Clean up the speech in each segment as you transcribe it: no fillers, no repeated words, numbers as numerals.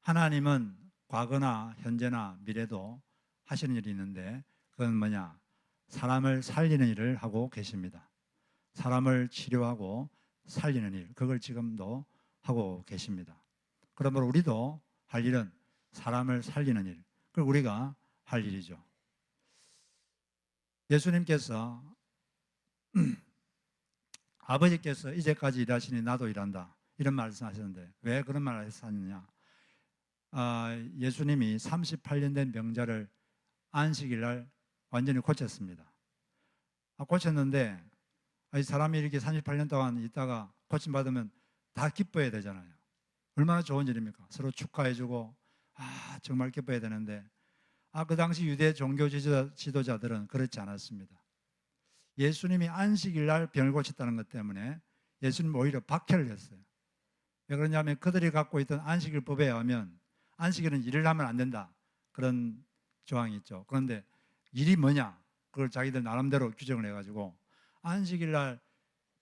하나님은 과거나 현재나 미래도 하시는 일이 있는데 그건 뭐냐? 사람을 살리는 일을 하고 계십니다. 사람을 치료하고 살리는 일, 그걸 지금도 하고 계십니다. 그러므로 우리도 할 일은 사람을 살리는 일, 그걸 우리가 할 일이죠. 예수님께서 아버지께서 이제까지 일하시니 나도 일한다, 이런 말씀하셨는데 왜 그런 말을 하셨느냐? 예수님이 38년 된 병자를 안식일 날 완전히 고쳤습니다. 고쳤는데 이 사람이 이렇게 38년 동안 있다가 고침받으면 다 기뻐해야 되잖아요. 얼마나 좋은 일입니까? 서로 축하해주고 정말 기뻐해야 되는데 그 당시 유대 종교 지도자들은 그렇지 않았습니다. 예수님이 안식일 날 병을 고쳤다는 것 때문에 예수님 오히려 박해를 했어요. 왜 그러냐면 그들이 갖고 있던 안식일법에 의하면 안식일은 일을 하면 안 된다, 그런 조항이 있죠. 그런데 일이 뭐냐? 그걸 자기들 나름대로 규정을 해가지고 안식일 날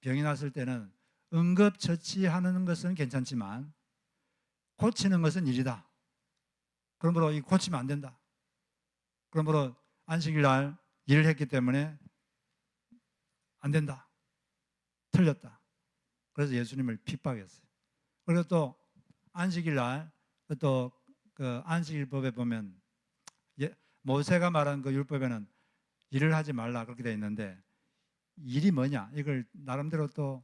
병이 났을 때는 응급처치하는 것은 괜찮지만 고치는 것은 일이다. 그러므로 이 고치면 안 된다. 그러므로 안식일 날 일을 했기 때문에 안 된다, 틀렸다. 그래서 예수님을 핍박했어요. 그리고 또 안식일 날 또 그 안식일법에 보면 모세가 말한 그 율법에는 일을 하지 말라 그렇게 되어 있는데 일이 뭐냐? 이걸 나름대로 또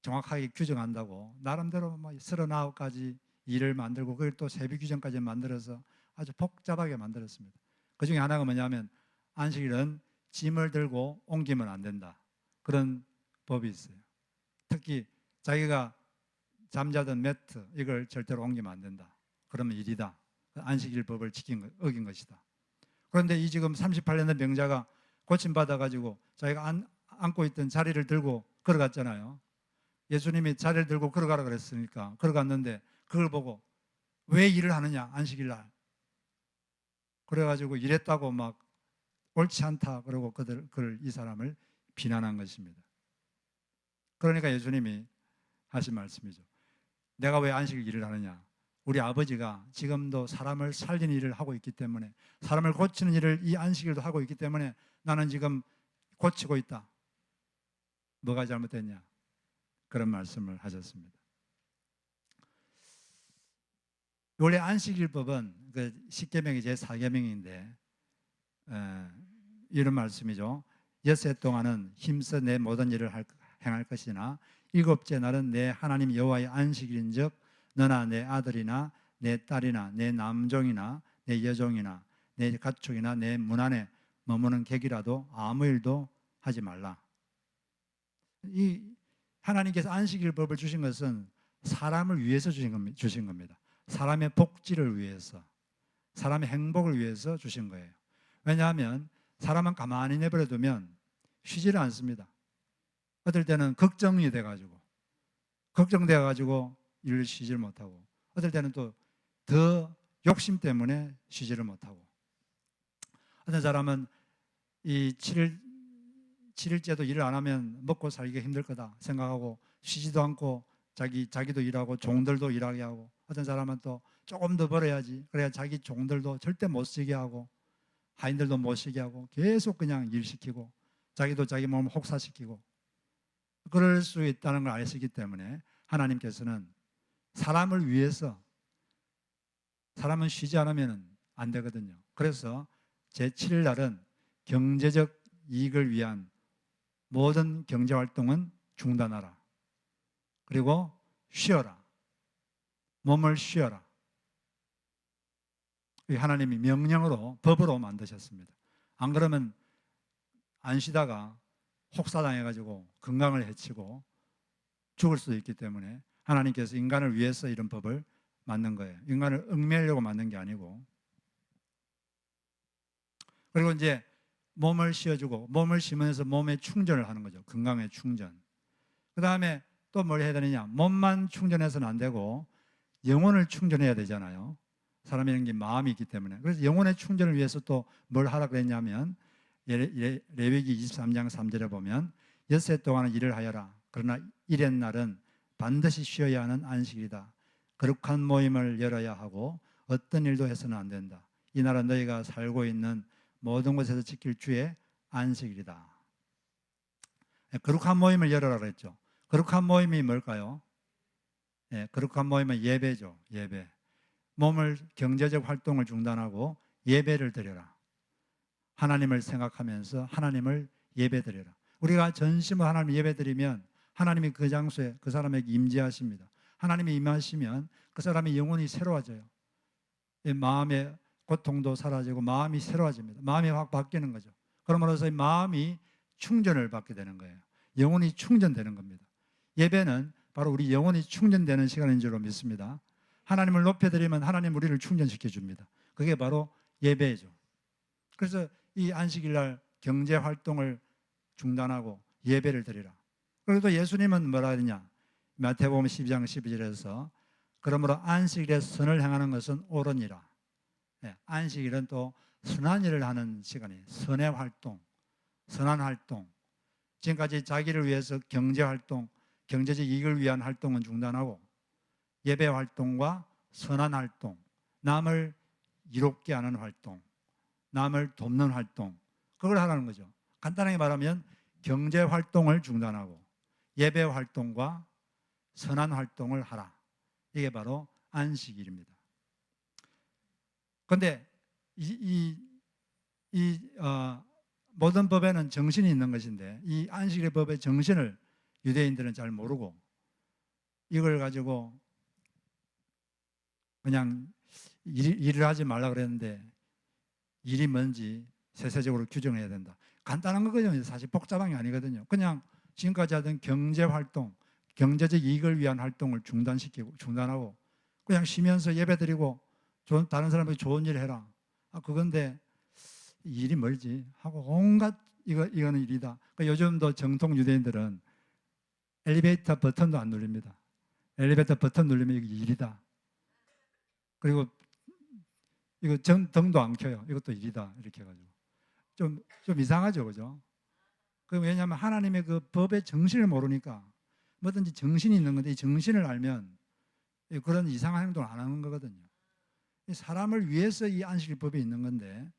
정확하게 규정한다고 나름대로 39가지 일을 만들고 그걸 또 세비 규정까지 만들어서 아주 복잡하게 만들었습니다. 그 중에 하나가 뭐냐면 안식일은 짐을 들고 옮기면 안 된다, 그런 법이 있어요. 특히 자기가 잠자던 매트 이걸 절대로 옮기면 안 된다. 그러면 일이다. 안식일법을 어긴 것이다. 그런데 이 지금 38년 된 병자가 고침받아가지고 자기가 앉고 있던 자리를 들고 걸어갔잖아요. 예수님이 자리를 들고 걸어가라 그랬으니까 걸어갔는데 그걸 보고 왜 일을 하느냐, 안식일 날. 그래가지고 일했다고 막 옳지 않다 그러고 이 사람을 비난한 것입니다. 그러니까 예수님이 하신 말씀이죠. 내가 왜 안식일 일을 하느냐? 우리 아버지가 지금도 사람을 살리는 일을 하고 있기 때문에, 사람을 고치는 일을 이 안식일도 하고 있기 때문에 나는 지금 고치고 있다. 뭐가 잘못됐냐? 그런 말씀을 하셨습니다. 원래 안식일법은 그 십계명이 제4계명인데 이런 말씀이죠. 엿새 동안은 힘써 내 모든 일을 행할 것이나 일곱째 날은 내 하나님 여호와의 안식일인즉 너나 내 아들이나 내 딸이나 내 남종이나 내 여종이나 내 가축이나 내 문 안에 머무는 객이라도 아무 일도 하지 말라. 이 하나님께서 안식일법을 주신 것은 사람을 위해서 주신 겁니다. 사람의 복지를 위해서, 사람의 행복을 위해서 주신 거예요. 왜냐하면 사람은 가만히 내버려 두면 쉬지를 않습니다. 어떨 때는 걱정이 돼가지고 일을 쉬지를 못하고, 어떨 때는 또 더 욕심 때문에 쉬지를 못하고, 어떤 사람은 이 7일째도 일을 안 하면 먹고 살기가 힘들 거다 생각하고 쉬지도 않고 자기도 일하고 종들도 일하게 하고, 어떤 사람은 또 조금 더 벌어야지 그래야 자기 종들도 절대 못 쉬게 하고 하인들도 못 쉬게 하고 계속 그냥 일시키고 자기도 자기 몸을 혹사시키고, 그럴 수 있다는 걸 아시기 때문에 하나님께서는 사람을 위해서, 사람은 쉬지 않으면 안 되거든요. 그래서 제7일 날은 경제적 이익을 위한 모든 경제활동은 중단하라. 그리고 쉬어라. 몸을 쉬어라. 하나님이 명령으로, 법으로 만드셨습니다. 안 그러면 안 쉬다가 혹사당해가지고 건강을 해치고 죽을 수도 있기 때문에 하나님께서 인간을 위해서 이런 법을 만든 거예요. 인간을 얽매려고 만든 게 아니고. 그리고 이제 몸을 쉬어주고, 몸을 쉬면서 몸에 충전을 하는 거죠. 건강의 충전. 그 다음에 또 뭘 해야 되느냐? 몸만 충전해서는 안 되고 영혼을 충전해야 되잖아요. 사람이라는 게 마음이 있기 때문에. 그래서 영혼의 충전을 위해서 또 뭘 하라 그랬냐면 레위기 23장 3절에 보면 엿새 동안은 일을 하여라. 그러나 일의 날은 반드시 쉬어야 하는 안식일이다. 거룩한 모임을 열어야 하고 어떤 일도 해서는 안 된다. 이 나라 너희가 살고 있는 모든 곳에서 지킬 주의 안식일이다. 거룩한 모임을 열어라 그랬죠. 거룩한 모임이 뭘까요? 거룩한 모임은 예배죠. 예배. 몸을 경제적 활동을 중단하고 예배를 드려라. 하나님을 생각하면서 하나님을 예배드려라. 우리가 전심으로 하나님 예배드리면 하나님이 그 장소에 그 사람에게 임재하십니다. 하나님이 임하시면 그 사람의 영혼이 새로워져요. 마음의 고통도 사라지고 마음이 새로워집니다. 마음이 확 바뀌는 거죠. 그러므로서 마음이 충전을 받게 되는 거예요. 영혼이 충전되는 겁니다. 예배는 바로 우리 영혼이 충전되는 시간인 줄로 믿습니다. 하나님을 높여드리면 하나님 우리를 충전시켜 줍니다. 그게 바로 예배죠. 그래서 이 안식일 날 경제 활동을 중단하고 예배를 드리라. 그래도 예수님은 뭐라 하느냐? 마태복음 12장 12절에서 그러므로 안식일에 선을 행하는 것은 옳으니라. 안식일은 또 선한 일을 하는 시간이에요. 선의 활동, 선한 활동. 지금까지 자기를 위해서 경제 활동, 경제적 이익을 위한 활동은 중단하고 예배 활동과 선한 활동, 남을 이롭게 하는 활동, 남을 돕는 활동, 그걸 하라는 거죠. 간단하게 말하면 경제 활동을 중단하고 예배 활동과 선한 활동을 하라. 이게 바로 안식일입니다. 그런데 모든 법에는 정신이 있는 것인데 이 안식일의 법의 정신을 유대인들은 잘 모르고 이걸 가지고 그냥 일을 하지 말라 그랬는데 일이 뭔지 세세적으로 규정해야 된다. 간단한 거거든요. 사실 복잡한 게 아니거든요. 그냥 지금까지 하던 경제 활동, 경제적 이익을 위한 활동을 중단하고 그냥 쉬면서 예배드리고 다른 사람에게 좋은 일 해라. 그건데 일이 멀지 하고 온갖 이거는 일이다. 그러니까 요즘도 정통 유대인들은 엘리베이터 버튼도 안 누릅니다. 엘리베이터 버튼 누르면 이게 일이다. 그리고 이거 등도 안 켜요. 이것도 일이다. 이렇게 해가지고 좀 이상하죠, 그죠? 왜냐하면 하나님의 그 법의 정신을 모르니까 뭐든지 정신이 있는 건데 이 정신을 알면 그런 이상한 행동을 안 하는 거거든요. 사람을 위해서 이 안식일법이 있는 건데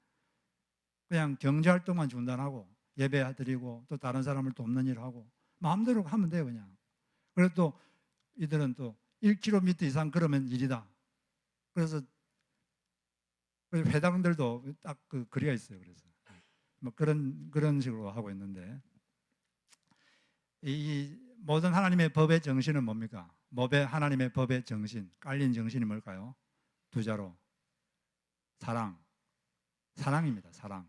그냥 경제활동만 중단하고 예배 드리고 또 다른 사람을 돕는 일을 하고 마음대로 하면 돼요, 그냥. 그리고 또 이들은 또 1km 이상 걸으면 일이다. 그래서 회당들도 딱 그 거리가 있어요. 그래서 뭐 그런 식으로 하고 있는데 이 모든 하나님의 법의 정신은 뭡니까? 하나님의 법의 정신, 깔린 정신이 뭘까요? 두 자로 사랑입니다. 사랑.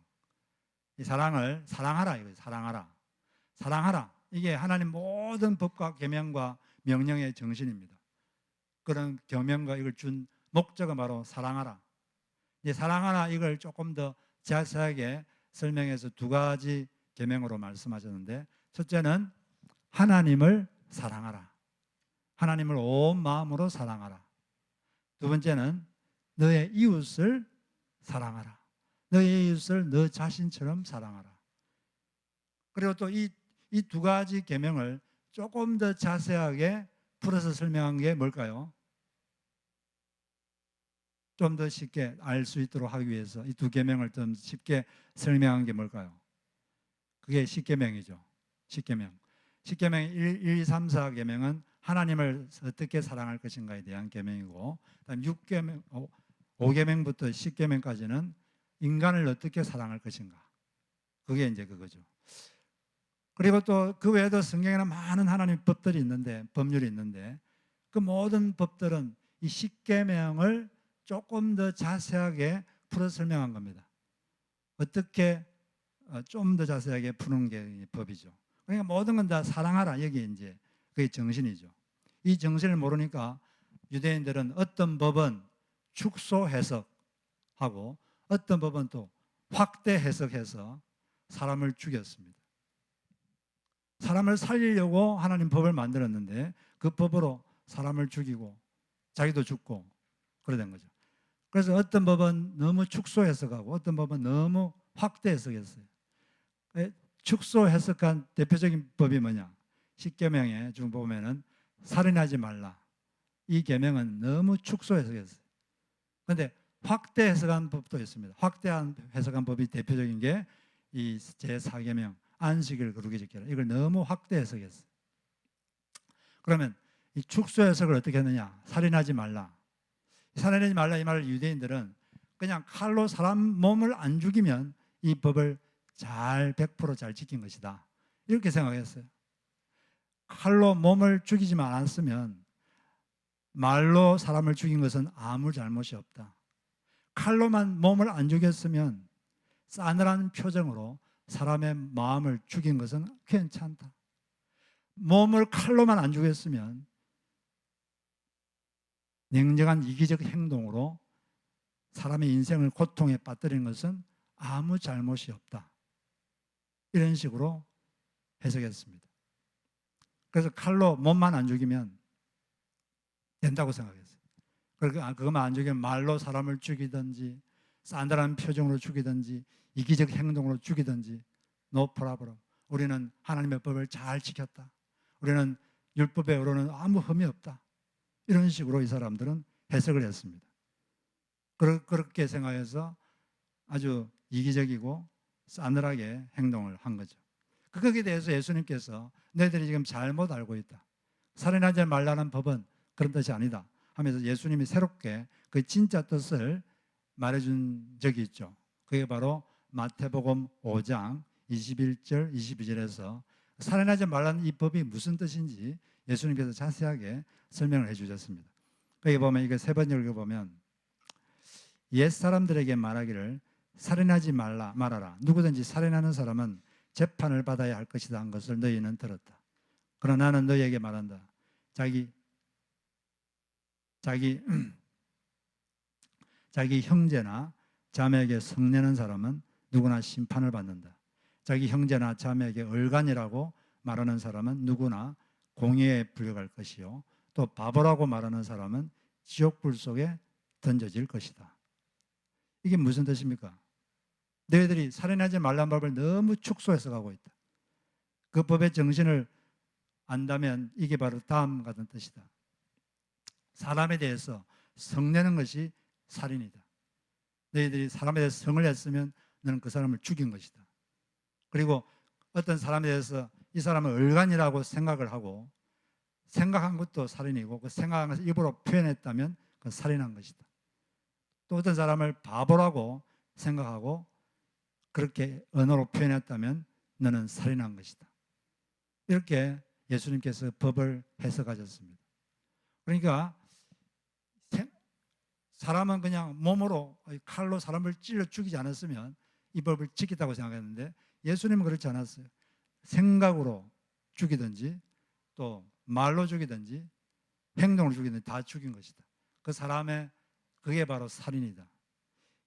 이 사랑을 사랑하라 이거예요. 사랑하라. 이게 하나님 모든 법과 계명과 명령의 정신입니다. 그런 계명과 이걸 준 목적은 바로 사랑하라. 이 사랑하라 이걸 조금 더 자세하게 설명해서 두 가지 계명으로 말씀하셨는데 첫째는 하나님을 사랑하라. 하나님을 온 마음으로 사랑하라. 두 번째는 너의 이웃을 사랑하라. 너의 이웃을 너 자신처럼 사랑하라. 그리고 또 이 두 가지 계명을 조금 더 자세하게 풀어서 설명한 게 뭘까요? 좀 더 쉽게 알 수 있도록 하기 위해서 이 두 계명을 좀 쉽게 설명한 게 뭘까요? 그게 십계명이죠. 십계명 1, 2, 3, 4 계명은 하나님을 어떻게 사랑할 것인가에 대한 계명이고 그다음 6계명, 5계명부터 10계명까지는 인간을 어떻게 사랑할 것인가. 그게 이제 그거죠. 그리고 또 그 외에도 성경에는 많은 하나님 법들이 있는데 법률이 있는데 그 모든 법들은 이 십계명을 조금 더 자세하게 풀어 설명한 겁니다. 어떻게 좀 더 자세하게 푸는 게 법이죠. 그러니까 모든 건 다 사랑하라. 여기 이제 그게 정신이죠. 이 정신을 모르니까 유대인들은 어떤 법은 축소 해석하고 어떤 법은 또 확대 해석해서 사람을 죽였습니다. 사람을 살리려고 하나님 법을 만들었는데 그 법으로 사람을 죽이고 자기도 죽고 그래 된 거죠. 그래서 어떤 법은 너무 축소 해석하고 어떤 법은 너무 확대 해석했어요. 축소 해석한 대표적인 법이 뭐냐? 십계명에 좀 보면은 살인하지 말라. 이 계명은 너무 축소 해석했어요. 그런데 확대 해석한 법도 있습니다. 확대한 해석한 법이 대표적인 게 이 제4계명 안식일 거룩히 지켜라. 이걸 너무 확대 해석했어요. 그러면 이 축소 해석을 어떻게 했느냐? 살인하지 말라. 살인하지 말라 이 말을 유대인들은 그냥 칼로 사람 몸을 안 죽이면 이 법을 잘 100%잘 지킨 것이다. 이렇게 생각했어요. 칼로 몸을 죽이지만 않았으면 말로 사람을 죽인 것은 아무 잘못이 없다. 칼로만 몸을 안 죽였으면 싸늘한 표정으로 사람의 마음을 죽인 것은 괜찮다. 몸을 칼로만 안 죽였으면 냉정한 이기적 행동으로 사람의 인생을 고통에 빠뜨리는 것은 아무 잘못이 없다. 이런 식으로 해석했습니다. 그래서 칼로 몸만 안 죽이면 된다고 생각했어요. 그것만 안 죽이면 말로 사람을 죽이든지 싸늘한 표정으로 죽이든지 이기적 행동으로 죽이든지 no problem. 우리는 하나님의 법을 잘 지켰다. 우리는 율법에 의로는 아무 흠이 없다. 이런 식으로 이 사람들은 해석을 했습니다. 그렇게 생각해서 아주 이기적이고 싸늘하게 행동을 한 거죠. 거기에 대해서 예수님께서 너희들이 지금 잘못 알고 있다. 살인하지 말라는 법은 그런 뜻이 아니다 하면서 예수님이 새롭게 그 진짜 뜻을 말해준 적이 있죠. 그게 바로 마태복음 5장 21절 22절에서 살인하지 말라는 이 법이 무슨 뜻인지 예수님께서 자세하게 설명을 해주셨습니다. 거기 보면 이거 세 번 읽어보면 옛 사람들에게 말하기를 살인하지 말아라. 누구든지 살인하는 사람은 재판을 받아야 할 것이다 한 것을 너희는 들었다. 그러나 나는 너희에게 말한다. 자기 형제나 자매에게 성내는 사람은 누구나 심판을 받는다. 자기 형제나 자매에게 얼간이라고 말하는 사람은 누구나 공의에 불려갈 것이요. 또 바보라고 말하는 사람은 지옥불 속에 던져질 것이다. 이게 무슨 뜻입니까? 너희들이 살인하지 말라는 법을 너무 축소해서 가고 있다. 그 법의 정신을 안다면 이게 바로 다음과 같은 뜻이다. 사람에 대해서 성내는 것이 살인이다. 너희들이 사람에 대해서 성을 했으면 너는 그 사람을 죽인 것이다. 그리고 어떤 사람에 대해서 이 사람은 얼간이라고 생각을 하고 생각한 것도 살인이고 그 생각한 것을 입으로 표현했다면 그건 살인한 것이다. 또 어떤 사람을 바보라고 생각하고 그렇게 언어로 표현했다면 너는 살인한 것이다. 이렇게 예수님께서 법을 해석하셨습니다. 그러니까 사람은 그냥 몸으로 칼로 사람을 찔러 죽이지 않았으면 이 법을 지켰다고 생각했는데 예수님은 그렇지 않았어요. 생각으로 죽이든지 또 말로 죽이든지 행동으로 죽이든지 다 죽인 것이다. 그 사람의 그게 바로 살인이다.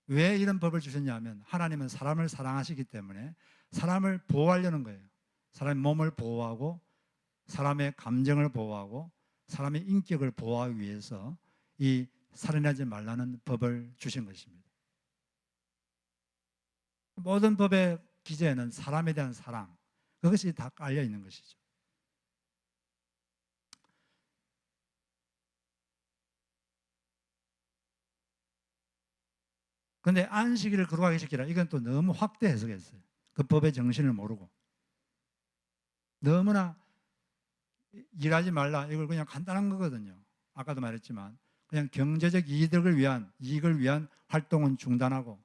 왜 이런 법을 주셨냐면 하나님은 사람을 사랑하시기 때문에 사람을 보호하려는 거예요. 사람의 몸을 보호하고 사람의 감정을 보호하고 사람의 인격을 보호하기 위해서 이 살인하지 말라는 법을 주신 것입니다. 모든 법의 기제에는 사람에 대한 사랑, 그것이 다 깔려 있는 것이죠. 그런데 안식일을 거룩하게 지키라, 이건 또 너무 확대 해석했어요. 그 법의 정신을 모르고 너무나 일하지 말라, 이걸 그냥 간단한 거거든요. 아까도 말했지만 그냥 경제적 이익을 위한 활동은 중단하고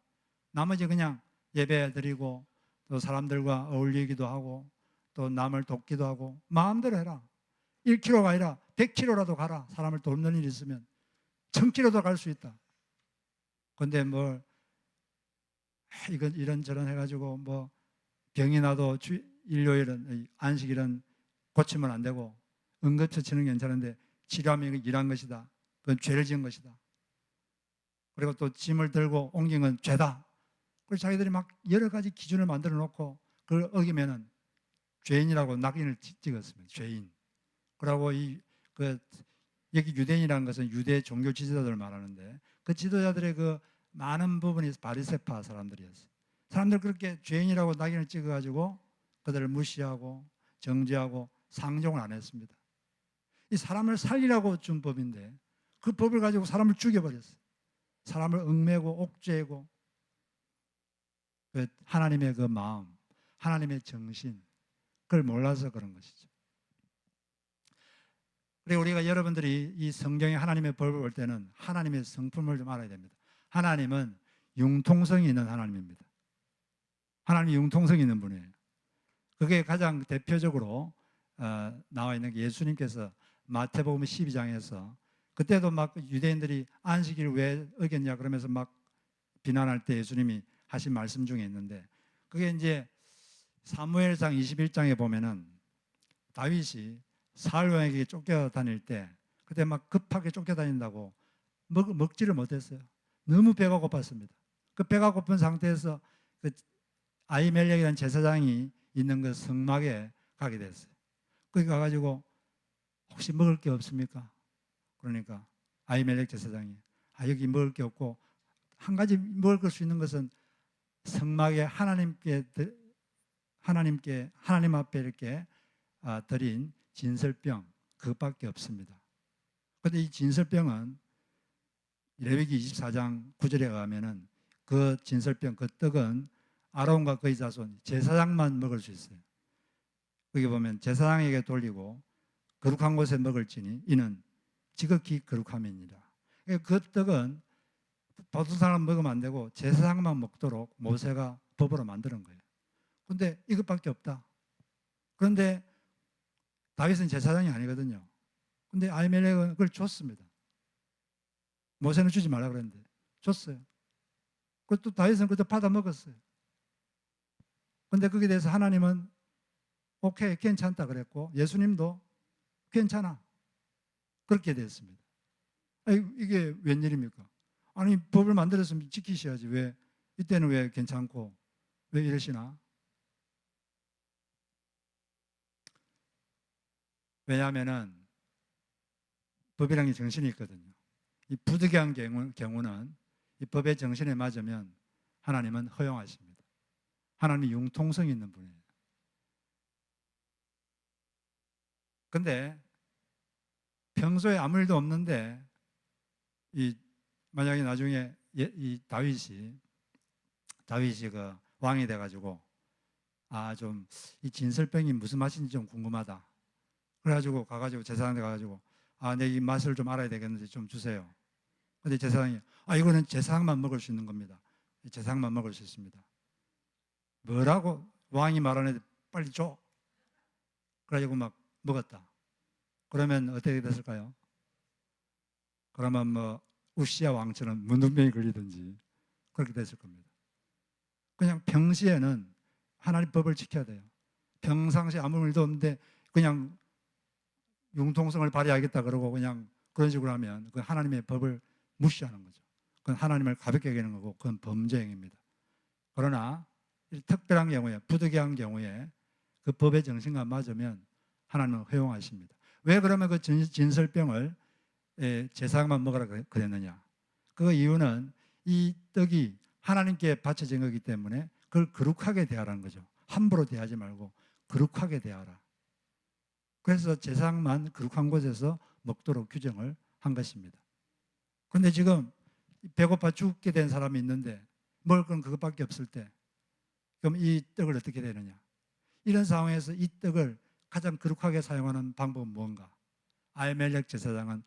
나머지 그냥 예배 드리고 또 사람들과 어울리기도 하고 또 남을 돕기도 하고 마음대로 해라. 1km가 아니라 100km라도 가라. 사람을 돕는 일이 있으면 1000km도 갈 수 있다. 근데 뭐 이건 이런저런 해가지고 뭐 병이 나도 일요일은 안식일은 고치면 안 되고 응급처치는 괜찮은데 치료하면 일한 것이다. 그건 죄를 지은 것이다. 그리고 또 짐을 들고 옮긴 건 죄다. 그래서 자기들이 막 여러 가지 기준을 만들어 놓고 그걸 어기면은 죄인이라고 낙인을 찍었습니다. 죄인. 그러고 여기 유대인이라는 것은 유대 종교 지도자들을 말하는데 그 지도자들의 그 많은 부분이 바리새파 사람들이었어요. 사람들 그렇게 죄인이라고 낙인을 찍어가지고 그들을 무시하고 정죄하고 상종을 안 했습니다. 이 사람을 살리라고 준 법인데 그 법을 가지고 사람을 죽여버렸어요. 사람을 얽매고 옥죄고. 하나님의 그 마음, 하나님의 정신, 그걸 몰라서 그런 것이죠. 그리고 우리가 여러분들이 이 성경에 하나님의 법을 볼 때는 하나님의 성품을 좀 알아야 됩니다. 하나님은 융통성이 있는 하나님입니다. 하나님이 융통성이 있는 분이에요. 그게 가장 대표적으로 나와 있는 게 예수님께서 마태복음 12장에서 그때도 막 유대인들이 안식일을 왜 어겼냐 그러면서 막 비난할 때 예수님이 하신 말씀 중에 있는데, 그게 이제 사무엘상 21장에 보면은 다윗이 사울 왕에게 쫓겨다닐 때 그때 막 급하게 쫓겨다닌다고 먹지를 못했어요. 너무 배가 고팠습니다. 그 배가 고픈 상태에서 그 아히멜렉이라는 제사장이 있는 그 성막에 가게 됐어요. 거기 가가지고 혹시 먹을 게 없습니까? 그러니까 아히멜렉 제사장이 여기 먹을 게 없고 한 가지 먹을 수 있는 것은 성막에 하나님 앞에 이렇게 드린 진설병 그것밖에 없습니다. 그런데 이 진설병은 레위기 24장 9절에 가면은 그 진설병 그 떡은 아론과 그의 자손 제사장만 먹을 수 있어요. 거기 보면 제사장에게 돌리고 거룩한 곳에 먹을지니 이는 지극히 거룩함이니라. 그 떡은 보통 사람 먹으면 안 되고 제사장만 먹도록 모세가 법으로 만드는 거예요. 그런데 이것밖에 없다. 그런데 다윗은 제사장이 아니거든요. 그런데 아히멜렉은 그걸 줬습니다. 모세는 주지 말라 그랬는데 줬어요. 그것도 다윗은 그것도 받아 먹었어요. 그런데 거기에 대해서 하나님은 오케이 괜찮다 그랬고 예수님도 괜찮아 그렇게 됐습니다. 이게 웬일입니까? 아니 법을 만들었으면 지키셔야지 왜 이때는 왜 괜찮고 왜 이러시나? 왜냐하면은 법이라는 게 정신이 있거든요. 이 부득이한 경우는 이 법의 정신에 맞으면 하나님은 허용하십니다. 하나님이 융통성이 있는 분이에요. 근데 평소에 아무 일도 없는데 만약에 나중에 이 다윗이 그 왕이 돼가지고 좀 이 진설병이 무슨 맛인지 좀 궁금하다. 그래가지고 가가지고 제사장한테 가가지고 내 이 맛을 좀 알아야 되겠는데 좀 주세요. 근데 제사장이 이거는 제사장만 먹을 수 있는 겁니다. 제사장만 먹을 수 있습니다. 뭐라고? 왕이 말하는데 빨리 줘. 그래가지고 막 먹었다. 그러면 어떻게 됐을까요? 그러면 뭐 우시아 왕처럼 문둥병이 걸리든지 그렇게 됐을 겁니다. 그냥 평시에는 하나님 법을 지켜야 돼요. 평상시에 아무 일도 없는데 그냥 융통성을 발휘하겠다 그러고 그냥 그런 식으로 하면 그 하나님의 법을 무시하는 거죠. 그건 하나님을 가볍게 여기는 거고 그건 범죄 행위입니다. 그러나 특별한 경우에 부득이한 경우에 그 법의 정신과 맞으면 하나님은 허용하십니다. 왜 그러면 그 진설병을 제사장만 먹으라 그랬느냐? 그 이유는 이 떡이 하나님께 바쳐진 거기 때문에 그걸 거룩하게 대하라는 거죠. 함부로 대하지 말고 거룩하게 대하라. 그래서 제사장만 거룩한 곳에서 먹도록 규정을 한 것입니다. 그런데 지금 배고파 죽게 된 사람이 있는데 먹을 건 그것밖에 없을 때 그럼 이 떡을 어떻게 되느냐? 이런 상황에서 이 떡을 가장 거룩하게 사용하는 방법은 무언가? 아히멜렉 제사장은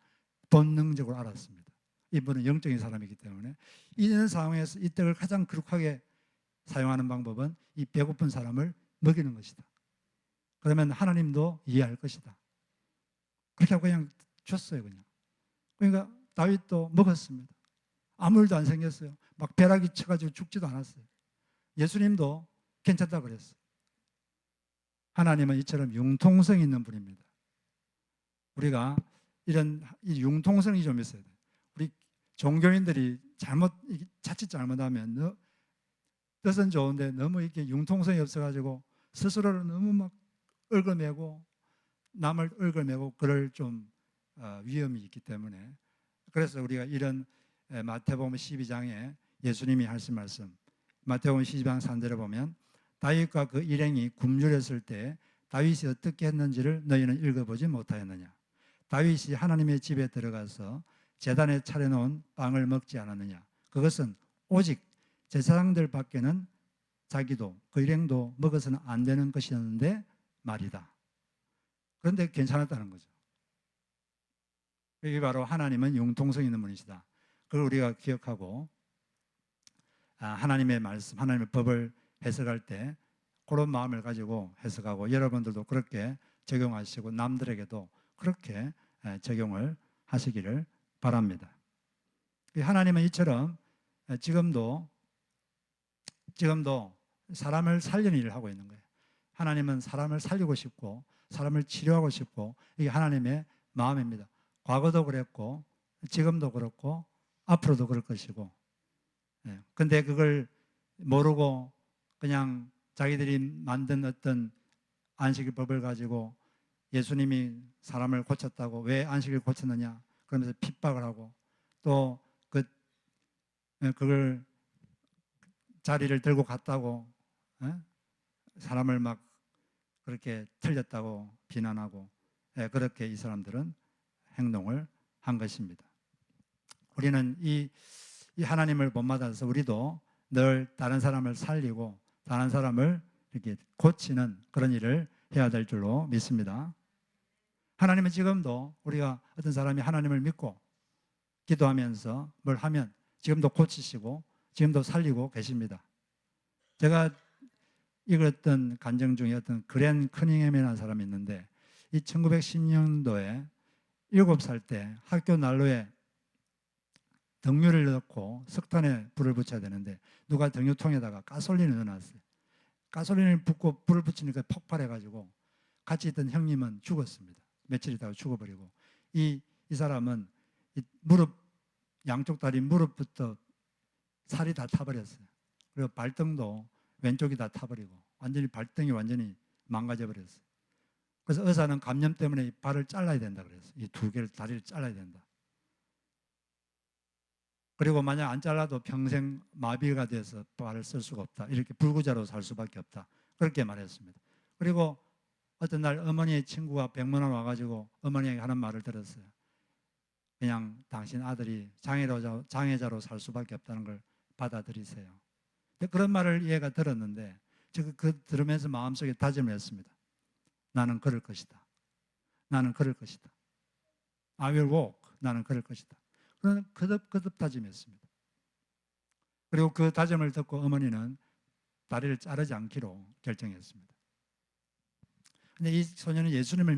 본능적으로 알았습니다. 이분은 영적인 사람이기 때문에 이런 상황에서 이 떡을 가장 거룩하게 사용하는 방법은 이 배고픈 사람을 먹이는 것이다. 그러면 하나님도 이해할 것이다. 그렇게 하고 그냥 줬어요. 그러니까 다윗도 먹었습니다. 아무 일도 안 생겼어요. 막 벼락이 쳐가지고 죽지도 않았어요. 예수님도 괜찮다 그랬어요. 하나님은 이처럼 융통성 있는 분입니다. 우리가 이런 융통성이 좀 있어야 돼요. 우리 종교인들이 자칫 잘못하면 뜻은 좋은데 너무 이렇게 융통성이 없어가지고 스스로를 너무 막 얽어매고 남을 얽어매고 그럴 좀 위험이 있기 때문에 그래서 우리가 이런 마태복음 12장에 예수님이 하신 말씀 마태복음 12장 3절에 보면 다윗과 그 일행이 굶주렸을 때 다윗이 어떻게 했는지를 너희는 읽어보지 못하였느냐. 다윗이 하나님의 집에 들어가서 제단에 차려놓은 빵을 먹지 않았느냐. 그것은 오직 제사장들 밖에는 자기도 그 일행도 먹어서는 안 되는 것이었는데 말이다. 그런데 괜찮았다는 거죠. 이게 바로 하나님은 융통성 있는 분이시다. 그걸 우리가 기억하고 하나님의 말씀, 하나님의 법을 해석할 때 그런 마음을 가지고 해석하고 여러분들도 그렇게 적용하시고 남들에게도 그렇게 적용을 하시기를 바랍니다. 하나님은 이처럼 지금도 사람을 살리는 일을 하고 있는 거예요. 하나님은 사람을 살리고 싶고 사람을 치료하고 싶고 이게 하나님의 마음입니다. 과거도 그랬고 지금도 그렇고 앞으로도 그럴 것이고 근데 그걸 모르고 그냥 자기들이 만든 어떤 안식일 법을 가지고 예수님이 사람을 고쳤다고 왜 안식일 고쳤느냐 그러면서 핍박을 하고 또 그걸 자리를 들고 갔다고 사람을 막 그렇게 틀렸다고 비난하고 그렇게 이 사람들은 행동을 한 것입니다. 우리는 이 하나님을 본받아서 우리도 늘 다른 사람을 살리고 다른 사람을 이렇게 고치는 그런 일을 해야 될 줄로 믿습니다. 하나님은 지금도 우리가 어떤 사람이 하나님을 믿고 기도하면서 뭘 하면 지금도 고치시고 지금도 살리고 계십니다. 제가 읽었던 간증 중에 어떤 그랜 커닝햄이라는 사람이 있는데 이 1910년도에 7살 때 학교 난로에 등유를 넣고 석탄에 불을 붙여야 되는데 누가 등유통에다가 가솔린을 넣어놨어요. 가솔린을 붓고 불을 붙이니까 폭발해가지고 같이 있던 형님은 죽었습니다. 며칠 있다가 죽어버리고 이 사람은 이 양쪽 다리 무릎부터 살이 다 타버렸어요. 그리고 발등도 왼쪽이 다 타버리고 완전히 발등이 완전히 망가져 버렸어요. 그래서 의사는 감염 때문에 발을 잘라야 된다 그랬어요. 이 두 개를 다리를 잘라야 된다. 그리고 만약 안 잘라도 평생 마비가 돼서 발을 쓸 수가 없다. 이렇게 불구자로 살 수밖에 없다. 그렇게 말했습니다. 그리고 어떤 날 어머니의 친구가 병문안 와가지고 어머니에게 하는 말을 들었어요. 그냥 당신 아들이 장애자로 살 수밖에 없다는 걸 받아들이세요. 그런 말을 얘가 들었는데 제가 그 들으면서 마음속에 다짐을 했습니다. 나는 그럴 것이다. 나는 그럴 것이다. I will walk. 나는 그럴 것이다. 그런 거듭 다짐했습니다. 그리고 그 다짐을 듣고 어머니는 다리를 자르지 않기로 결정했습니다. 근데 이 소년은 예수님을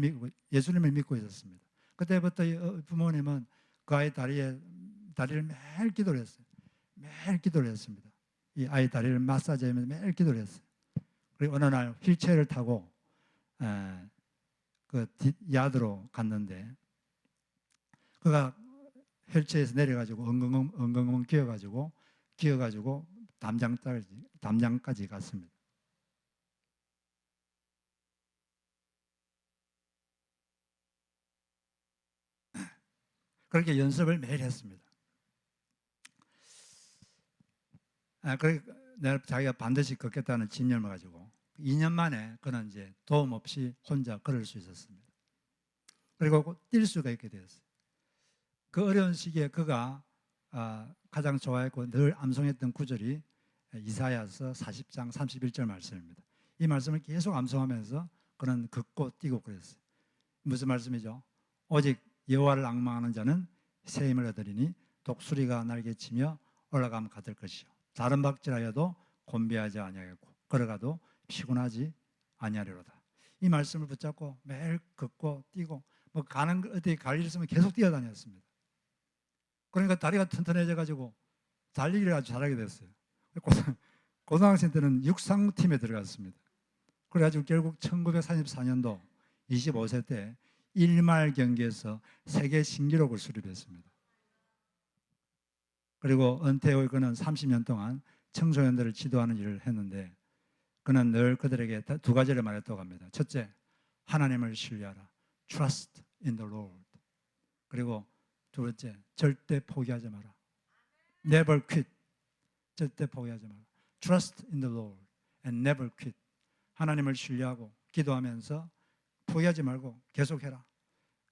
믿고 있었습니다. 그때부터 부모님은 그 아이 다리를 매일 기도를 했어요. 매일 기도를 했습니다. 이 아이 다리를 마사지하면서 매일 기도를 했어요. 그리고 어느 날 휠체어를 타고 그 야드로 갔는데 그가 휠체어에서 내려가지고 엉엉엉 기어가지고 담장까지 갔습니다. 그렇게 연습을 매일 했습니다. 내가 자기가 반드시 걷겠다는 집념을 가지고 2년 만에 그는 이제 도움 없이 혼자 걸을 수 있었습니다. 그리고 뛸 수가 있게 되었어요. 그 어려운 시기에 그가 가장 좋아했고 늘 암송했던 구절이 이사야서 40장 31절 말씀입니다. 이 말씀을 계속 암송하면서 그는 걷고 뛰고 그랬어요. 무슨 말씀이죠? 오직 여호와를 앙망하는 자는 새 힘을 얻으리니 독수리가 날개치며 올라가면 가들 것이요 다른 박질하여도 곤비하지 아니하겠고 걸어가도 피곤하지 아니하리로다. 이 말씀을 붙잡고 매일 걷고 뛰고 뭐 어디 갈 일 있으면 계속 뛰어다녔습니다. 그러니까 다리가 튼튼해져 가지고 달리기를 아주 잘하게 됐어요. 고등학생 때는 육상팀에 들어갔습니다. 그래가지고 결국 1934년도 25세 때 1마일 경기에서 세계 신기록을 수립했습니다. 그리고 은퇴 후 그는 30년 동안 청소년들을 지도하는 일을 했는데 그는 늘 그들에게 두 가지를 말했다고 합니다. 첫째, 하나님을 신뢰하라. Trust in the Lord. 그리고 두 번째, 절대 포기하지 마라. Never quit. 절대 포기하지 마라. Trust in the Lord and never quit. 하나님을 신뢰하고 기도하면서 포기하지 말고 계속해라.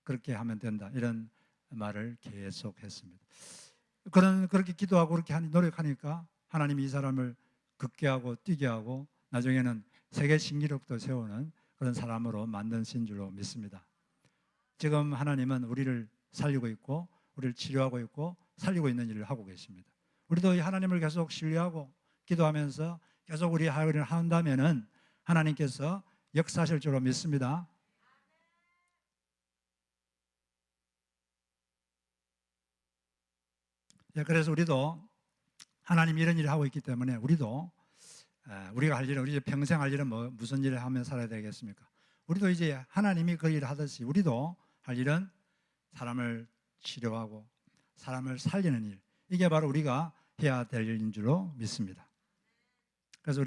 그렇게 하면 된다. 이런 말을 계속했습니다. 그렇게 기도하고 그렇게 노력하니까 하나님이 이 사람을 걷게 하고 뛰게 하고 나중에는 세계 신기록도 세우는 그런 사람으로 만드신 줄로 믿습니다. 지금 하나님은 우리를 살리고 있고 우리를 치료하고 있고 살리고 있는 일을 하고 계십니다. 우리도 이 하나님을 계속 신뢰하고 기도하면서 계속 우리 할 일을 한다면은 하나님께서 역사하실 줄로 믿습니다. 그래서 우리도 하나님 이런 일을 하고 있기 때문에 우리도 우리가 할 일은 우리 평생 할 일은 무슨 일을 하며 살아야 되겠습니까? 우리도 이제 하나님이 그 일을 하듯이 우리도 할 일은 사람을 치료하고 사람을 살리는 일, 이게 바로 우리가 해야 될 일인 줄로 믿습니다. 그래서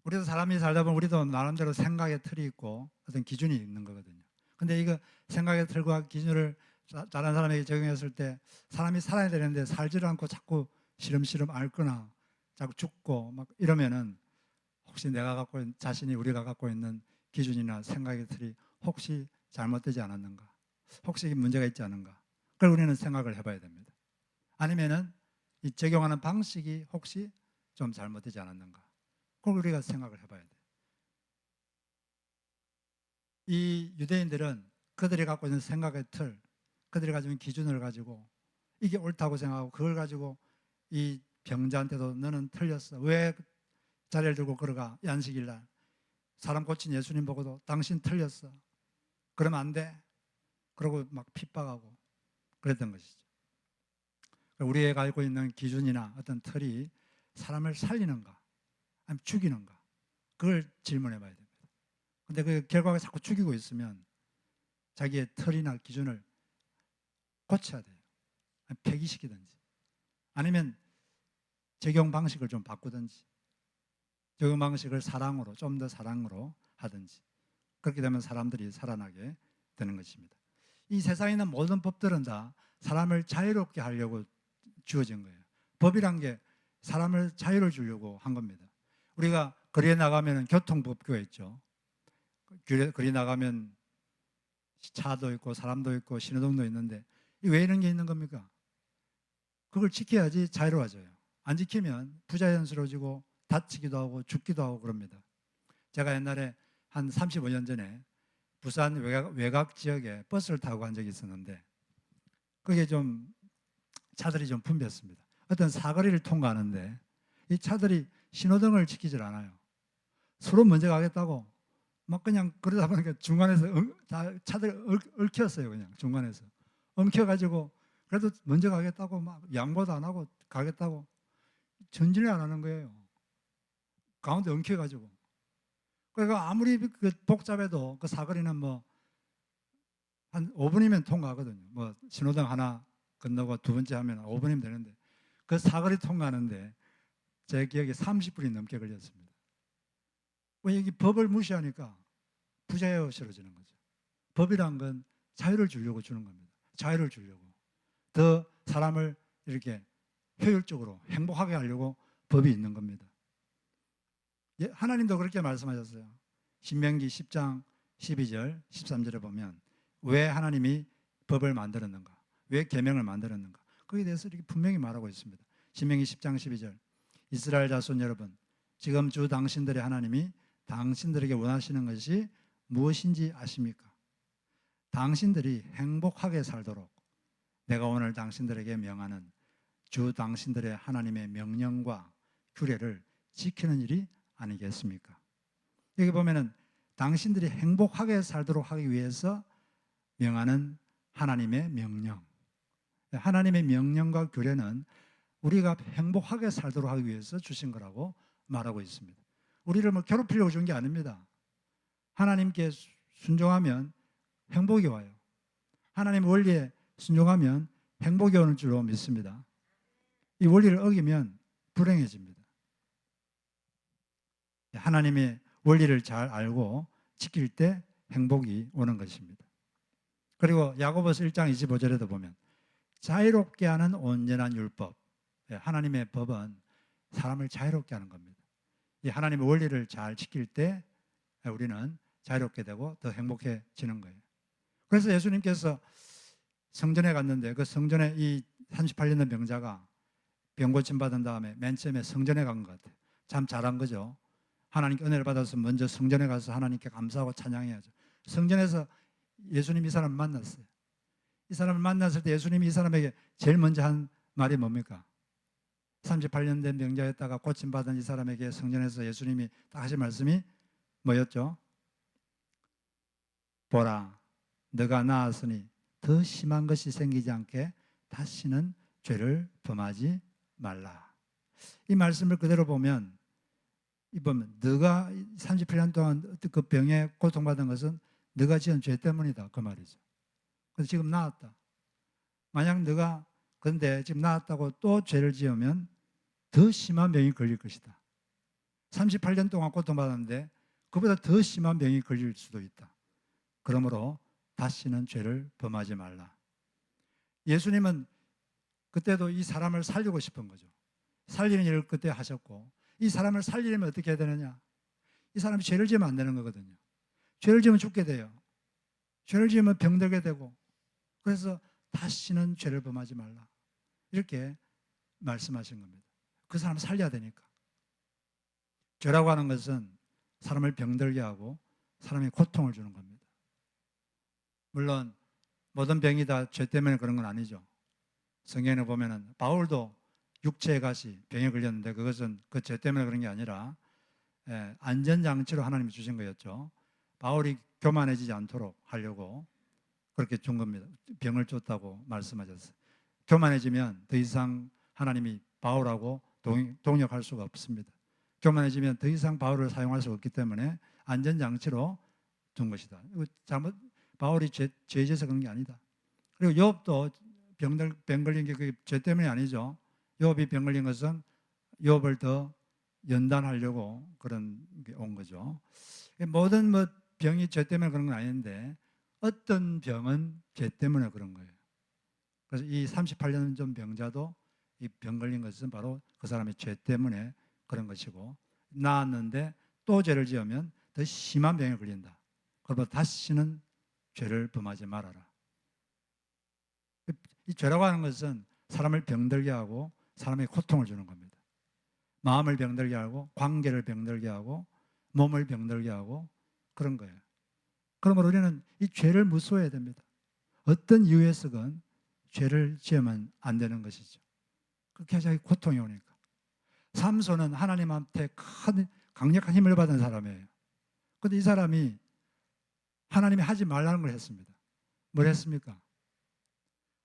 우리도 사람이 살다 보면 우리도 나름대로 생각의 틀이 있고 어떤 기준이 있는 거거든요. 근데 이거 생각의 틀과 기준을 다른 사람에게 적용했을 때 사람이 살아야 되는데 살지를 않고 자꾸 시름시름 앓거나 자꾸 죽고 막 이러면은 혹시 자신이 우리가 갖고 있는 기준이나 생각의 틀이 혹시 잘못되지 않았는가? 혹시 문제가 있지 않은가? 그걸 우리는 생각을 해봐야 됩니다. 아니면은 이 적용하는 방식이 혹시 좀 잘못되지 않았는가? 그걸 우리가 생각을 해봐야 돼요. 이 유대인들은 그들이 갖고 있는 생각의 틀, 그들이 가지고 있는 기준을 가지고 이게 옳다고 생각하고 그걸 가지고 이 병자한테도 너는 틀렸어. 왜 자리를 들고 걸어가? 안식일 날. 사람 고친 예수님 보고도 당신 틀렸어. 그러면 안 돼. 그러고 막 핍박하고 그랬던 것이죠. 우리가 알고 있는 기준이나 어떤 틀이 사람을 살리는가 아니면 죽이는가, 그걸 질문해 봐야 됩니다. 근데 그 결과가 자꾸 죽이고 있으면 자기의 틀이나 기준을 고쳐야 돼요. 폐기시키든지 아니면 적용 방식을 좀 바꾸든지 적용 방식을 사랑으로, 좀 더 사랑으로 하든지, 그렇게 되면 사람들이 살아나게 되는 것입니다. 이 세상에 있는 모든 법들은 다 사람을 자유롭게 하려고 주어진 거예요. 법이란 게 사람을 자유를 주려고 한 겁니다. 우리가 거리에 나가면 교통법규가 있죠. 거리 나가면 차도 있고 사람도 있고 신호등도 있는데 왜 이런 게 있는 겁니까? 그걸 지켜야지 자유로워져요. 안 지키면 부자연스러워지고 다치기도 하고 죽기도 하고 그럽니다. 제가 옛날에 한 35년 전에 부산 외곽 지역에 버스를 타고 간 적이 있었는데 그게 좀 차들이 좀 붐볐습니다. 어떤 사거리를 통과하는데 이 차들이 신호등을 지키질 않아요. 서로 먼저 가겠다고 막 그냥 그러다 보니까 중간에서 차들이 얽혔어요. 그냥 중간에서 엉켜가지고 그래도 먼저 가겠다고 막 양보도 안 하고 가겠다고 전진을 안 하는 거예요. 가운데 엉켜가지고. 그러니까 아무리 그 복잡해도 그 사거리는 뭐 한 5분이면 통과하거든요. 뭐 신호등 하나 건너고 두 번째 하면 5분이면 되는데 그 사거리 통과하는데 제 기억에 30분이 넘게 걸렸습니다. 왜 여기 법을 무시하니까 부자유스러워지는 거죠. 법이란 건 자유를 주려고 주는 겁니다. 자유를 주려고. 더 사람을 이렇게 효율적으로 행복하게 하려고 법이 있는 겁니다. 하나님도 그렇게 말씀하셨어요. 신명기 10장 12절 13절에 보면 왜 하나님이 법을 만들었는가, 왜 계명을 만들었는가, 거기에 대해서 이렇게 분명히 말하고 있습니다. 신명기 10장 12절 이스라엘 자손 여러분, 지금 주 당신들의 하나님이 당신들에게 원하시는 것이 무엇인지 아십니까? 당신들이 행복하게 살도록 내가 오늘 당신들에게 명하는 주 당신들의 하나님의 명령과 규례를 지키는 일이 아니겠습니까? 여기 보면은 당신들이 행복하게 살도록 하기 위해서 명하는 하나님의 명령, 하나님의 명령과 규례는 우리가 행복하게 살도록 하기 위해서 주신 거라고 말하고 있습니다. 우리를 뭐 괴롭히려고 준 게 아닙니다. 하나님께 순종하면 행복이 와요. 하나님 원리에 순종하면 행복이 오는 줄로 믿습니다. 이 원리를 어기면 불행해집니다. 하나님의 원리를 잘 알고 지킬 때 행복이 오는 것입니다. 그리고 야고보서 1장 25절에도 보면 자유롭게 하는 온전한 율법, 하나님의 법은 사람을 자유롭게 하는 겁니다. 이 하나님의 원리를 잘 지킬 때 우리는 자유롭게 되고 더 행복해지는 거예요. 그래서 예수님께서 성전에 갔는데 그 성전에 이 38년 된 병자가 병 고침 받은 다음에 맨 처음에 성전에 간 것 같아요. 참 잘한 거죠. 하나님께 은혜를 받아서 먼저 성전에 가서 하나님께 감사하고 찬양해야죠. 성전에서 예수님이 이 사람을 만났어요. 이 사람을 만났을 때 예수님이 이 사람에게 제일 먼저 한 말이 뭡니까? 38년 된 병자였다가 고침받은 이 사람에게 성전에서 예수님이 딱 하신 말씀이 뭐였죠? 보라, 너가 나았으니 더 심한 것이 생기지 않게 다시는 죄를 범하지 말라. 이 말씀을 그대로 보면 너가 38년 동안 그 병에 고통받은 것은 너가 지은 죄 때문이다 그 말이죠. 그래서 지금 나았다. 만약 너가 그런데 지금 나았다고 또 죄를 지으면 더 심한 병이 걸릴 것이다. 38년 동안 고통받았는데 그보다 더 심한 병이 걸릴 수도 있다. 그러므로 다시는 죄를 범하지 말라. 예수님은 그때도 이 사람을 살리고 싶은 거죠. 살리는 일을 그때 하셨고, 이 사람을 살리려면 어떻게 해야 되느냐? 이 사람이 죄를 지으면 안 되는 거거든요. 죄를 지으면 죽게 돼요. 죄를 지으면 병들게 되고, 그래서 다시는 죄를 범하지 말라. 이렇게 말씀하신 겁니다. 그 사람을 살려야 되니까. 죄라고 하는 것은 사람을 병들게 하고 사람에 고통을 주는 겁니다. 물론 모든 병이 다 죄 때문에 그런 건 아니죠. 성경에 보면은 바울도 육체의 가시 병에 걸렸는데 그것은 그 죄 때문에 그런 게 아니라 안전장치로 하나님이 주신 거였죠. 바울이 교만해지지 않도록 하려고 그렇게 준 겁니다. 병을 줬다고 말씀하셨어요. 교만해지면 더 이상 하나님이 바울하고 동역할 수가 없습니다. 교만해지면 더 이상 바울을 사용할 수 없기 때문에 안전장치로 준 것이다. 잘못 바울이 죄져서 그런 게 아니다. 그리고 욥도 병 걸린 게 그게 죄 때문이 아니죠. 욥이 병 걸린 것은 욥을 더 연단하려고 그런 게 온 거죠. 모든 병이 죄 때문에 그런 건 아닌데 어떤 병은 죄 때문에 그런 거예요. 그래서 이 38년 전 병자도 이 병 걸린 것은 바로 그 사람의 죄 때문에 그런 것이고, 나았는데 또 죄를 지으면 더 심한 병에 걸린다. 그러면 다시는 죄를 범하지 말아라. 이 죄라고 하는 것은 사람을 병들게 하고 사람에게 고통을 주는 겁니다. 마음을 병들게 하고 관계를 병들게 하고 몸을 병들게 하고 그런 거예요. 그러므로 우리는 이 죄를 무서워해야 됩니다. 어떤 이유에서건 죄를 지으면 안 되는 것이죠. 그렇게 해서 고통이 오니까. 삼손은 하나님한테 큰 강력한 힘을 받은 사람이에요. 그런데 이 사람이 하나님이 하지 말라는 걸 했습니다. 뭘 했습니까?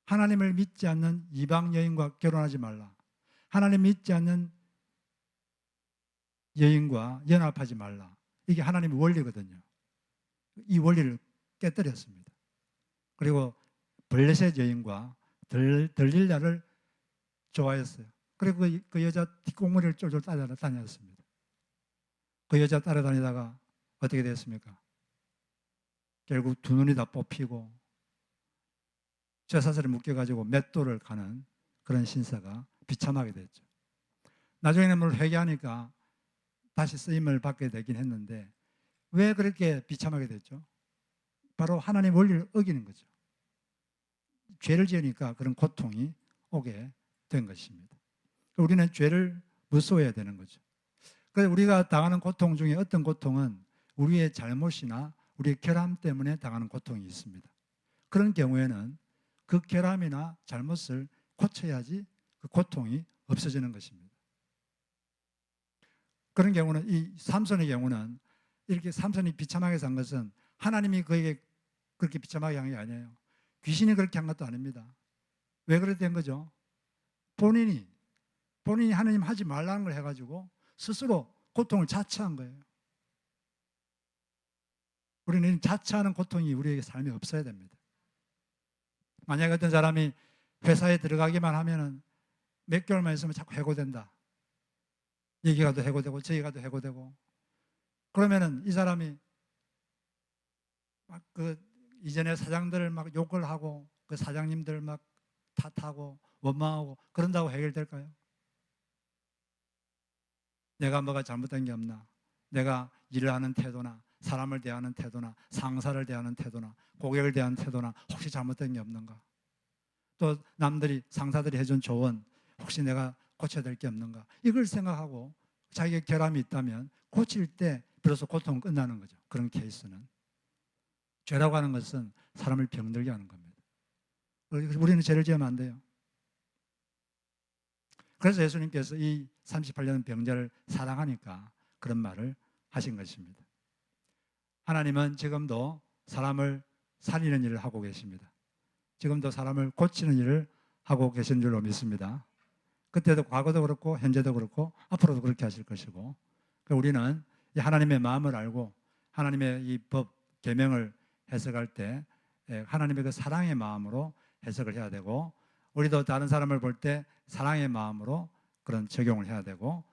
하나님을 믿지 않는 이방 여인과 결혼하지 말라. 하나님 믿지 않는 여인과 연합하지 말라. 이게 하나님의 원리거든요. 이 원리를 깨뜨렸습니다. 그리고 블레셋 여인과 들릴라를 좋아했어요. 그리고 그 여자 뒷공무리를 쫄쫄 따라다녔습니다. 그 여자 따라다니다가 어떻게 됐습니까? 결국 두 눈이 다 뽑히고 쇠사슬에 묶여가지고 맷돌을 가는 그런 신사가 비참하게 됐죠. 나중에는 물론 회개하니까 다시 쓰임을 받게 되긴 했는데 왜 그렇게 비참하게 됐죠? 바로 하나님 원리를 어기는 거죠. 죄를 지으니까 그런 고통이 오게 된 것입니다. 우리는 죄를 무서워해야 되는 거죠. 그래서 우리가 당하는 고통 중에 어떤 고통은 우리의 잘못이나 우리의 결함 때문에 당하는 고통이 있습니다. 그런 경우에는 그 결함이나 잘못을 고쳐야지 그 고통이 없어지는 것입니다. 그런 경우는 이 삼손의 경우는 이렇게 삼손이 비참하게 산 것은 하나님이 그에게 그렇게 비참하게 한 게 아니에요. 귀신이 그렇게 한 것도 아닙니다. 왜 그렇게 된 거죠? 본인이 하나님 하지 말라는 걸 해가지고 스스로 고통을 자처한 거예요. 우리는 자처하는 고통이 우리에게 삶에 없어야 됩니다. 만약에 어떤 사람이 회사에 들어가기만 하면은 몇 개월만 있으면 자꾸 해고된다. 여기가 더 해고되고 저기가 더 해고되고 그러면은 이 사람이 막 그 이전에 사장들을 막 욕을 하고 그 사장님들 막 탓하고 원망하고 그런다고 해결될까요? 내가 뭐가 잘못된 게 없나? 내가 일을 하는 태도나 사람을 대하는 태도나 상사를 대하는 태도나 고객을 대하는 태도나 혹시 잘못된 게 없는가? 또 남들이 상사들이 해준 조언 혹시 내가 고쳐야 될 게 없는가? 이걸 생각하고 자기의 결함이 있다면 고칠 때 비로소 고통은 끝나는 거죠. 그런 케이스는. 죄라고 하는 것은 사람을 병들게 하는 겁니다. 우리는 죄를 지으면 안 돼요. 그래서 예수님께서 이 38년 병자를 사랑하니까 그런 말을 하신 것입니다. 하나님은 지금도 사람을 살리는 일을 하고 계십니다. 지금도 사람을 고치는 일을 하고 계신 줄로 믿습니다. 그때도 과거도 그렇고 현재도 그렇고 앞으로도 그렇게 하실 것이고, 우리는 이 하나님의 마음을 알고 하나님의 이 법 계명을 해석할 때 하나님의 그 사랑의 마음으로 해석을 해야 되고, 우리도 다른 사람을 볼 때 사랑의 마음으로 그런 적용을 해야 되고,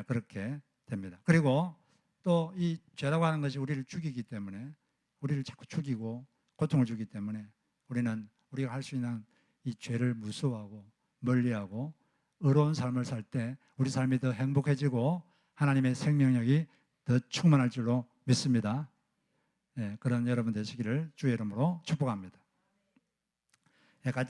그렇게 됩니다. 그리고 또 이 죄라고 하는 것이 우리를 죽이기 때문에, 우리를 자꾸 죽이고 고통을 주기 때문에 우리는 우리가 할 수 있는 이 죄를 무서워하고 멀리하고 의로운 삶을 살 때 우리 삶이 더 행복해지고 하나님의 생명력이 더 충만할 줄로 믿습니다. 그런 여러분 되시기를 주의 이름으로 축복합니다.